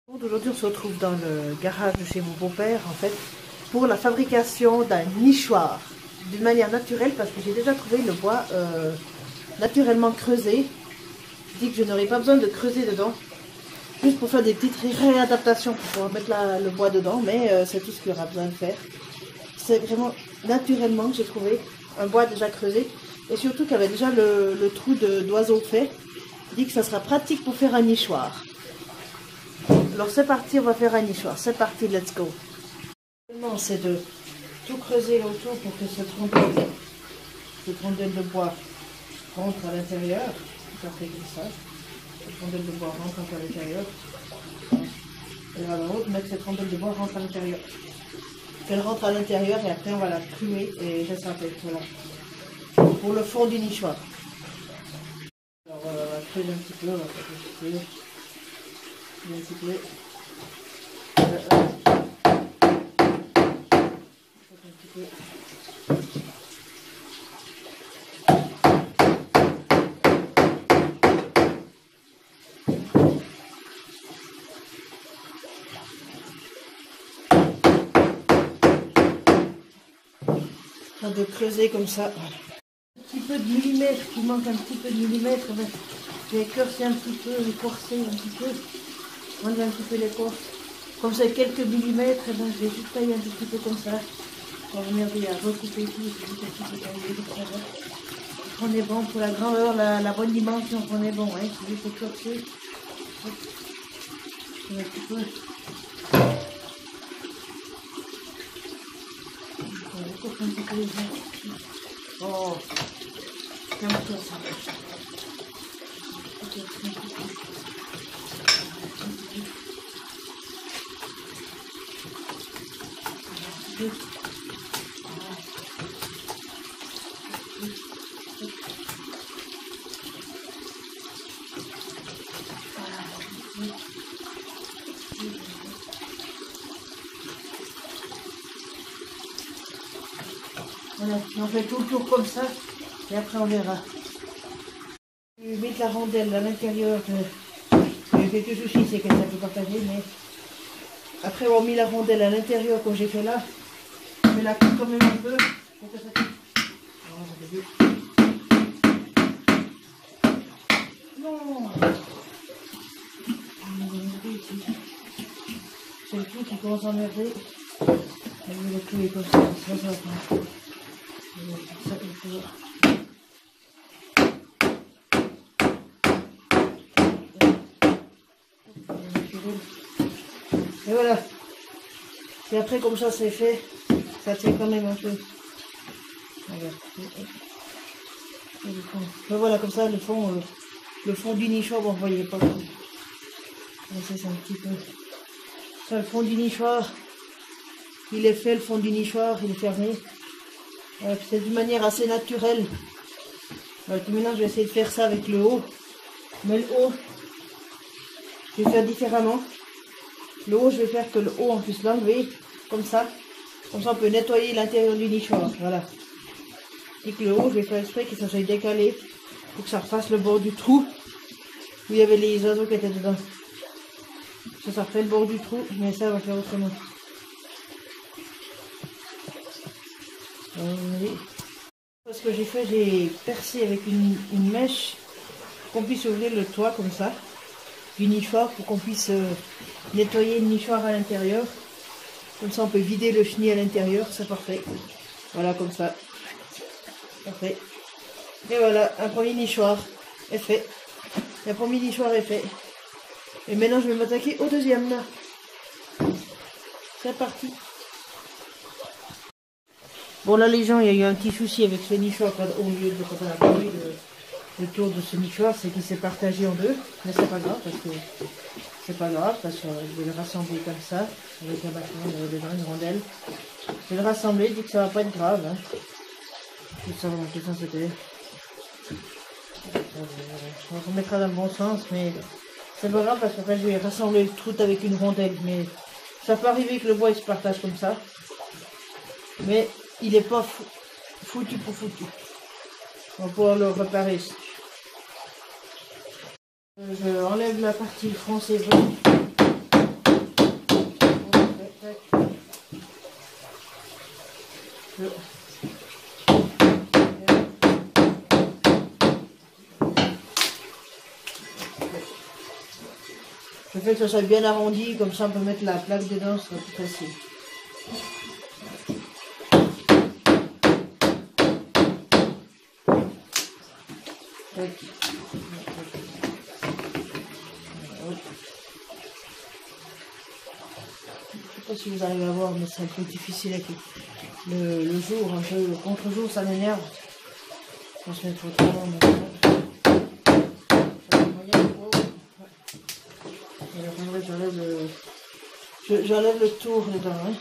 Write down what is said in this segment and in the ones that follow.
Aujourd'hui, on se retrouve dans le garage de chez mon beau-père, en fait, pour la fabrication d'un nichoir, d'une manière naturelle, parce que j'ai déjà trouvé le bois naturellement creusé. Je dis que je n'aurai pas besoin de creuser dedans, juste pour faire des petites réadaptations pour pouvoir mettre le bois dedans, mais c'est tout ce qu'il y aura besoin de faire. C'est vraiment naturellement que j'ai trouvé un bois déjà creusé, et surtout qu'il y avait déjà le trou d'oiseau fait. Je dis que ça sera pratique pour faire un nichoir. Alors c'est parti, on va faire un nichoir. C'est parti, let's go. C'est de tout creuser autour pour que cette rondelle de bois rentre à l'intérieur. Ça fait comme ça. Cette rondelle de bois rentre à l'intérieur. Et à l'autre, mettre cette rondelle de bois rentre à l'intérieur. Elle rentre à l'intérieur et après on va la clouer et je sais voilà. Pour le fond du nichoir. Alors on va creuser un petit peu, on va faire un petit peu. De creuser comme ça. Un petit peu de millimètre, qui manque un petit peu de millimètre. Je vais écorcer un petit peu, écorcer un petit peu, enlever un petit peu l'écorce. Comme ça, quelques millimètres, et ben, je vais juste tailler un petit peu comme ça. On va venir à recouper tout, on est bon pour la grandeur, la bonne dimension, on est bon, hein. Je vais écorcer. Un petit peu. Un petit peu. Oh, comme ça, ça marche. Voilà, on fait tout le tour comme ça, et après on verra. Je vais mettre la rondelle à l'intérieur. J'ai quelques soucis, c'est que ça peut partager, mais après avoir mis la rondelle à l'intérieur, comme j'ai fait là, je vais la couper quand même un peu pour que ça coupe. Non, c'est le clou qui commence à emmerder. Je vais le clouer comme ça, ça va faire. Ça comme ça. Et voilà. Et après comme ça c'est fait, ça tient quand même un peu. Et voilà comme ça le fond du nichoir, bon, vous voyez pas. C'est un petit peu. Ça, le fond du nichoir, il est fait, le fond du nichoir, il est fermé. C'est d'une manière assez naturelle. Maintenant je vais essayer de faire ça avec le haut. Mais le haut, je vais faire différemment. Le haut, je vais faire que le haut, on puisse l'enlever comme ça. Comme ça, on peut nettoyer l'intérieur du nichoir. Voilà. Et que le haut, je vais faire exprès que ça soit décalé pour que ça refasse le bord du trou où il y avait les oiseaux qui étaient dedans. Ça refait le bord du trou, mais ça, on va faire autrement. Ce que j'ai fait, j'ai percé avec une mèche pour qu'on puisse ouvrir le toit comme ça du nichoir, pour qu'on puisse nettoyer le nichoir à l'intérieur. Comme ça on peut vider le chenil à l'intérieur, c'est parfait. Voilà, comme ça. Parfait. Et voilà, un premier nichoir est fait. Le premier nichoir est fait. Et maintenant je vais m'attaquer au deuxième là. C'est parti. Bon là les gens, il y a eu un petit souci avec ce nichoir au lieu de quand on a construit le tour de ce nichoir, c'est qu'il s'est partagé en deux, mais c'est pas grave parce que je vais le rassembler comme ça, avec un bâtiment dedans, une rondelle. Je vais le rassembler, je dis que ça va pas être grave. Hein. Tout ça c'était. On remettra dans le bon sens, mais c'est pas grave parce qu'après je vais rassembler le trou avec une rondelle. Mais ça peut arriver que le bois il se partage comme ça. Mais il n'est pas foutu pour foutu. On va pouvoir le réparer. Je enlève la partie française. fait que ça soit bien arrondi, comme ça on peut mettre la plaque dedans, ça sera plus facile. Je sais pas si vous arrivez à voir, mais c'est un peu difficile avec le jour, un peu le contre-jour, ça m'énerve. Je pense qu'il faut autrement, j'enlève le tour dedans. Hein.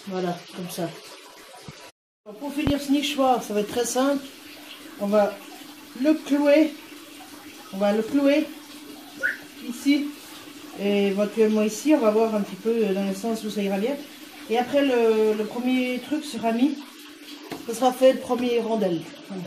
Voilà, comme ça. Alors pour finir ce nichoir, ça va être très simple. On va le clouer. On va le clouer ici. Et éventuellement ici, on va voir un petit peu dans le sens où ça ira bien. Et après le premier truc sera mis, ce sera fait le premier rondelle. Voilà.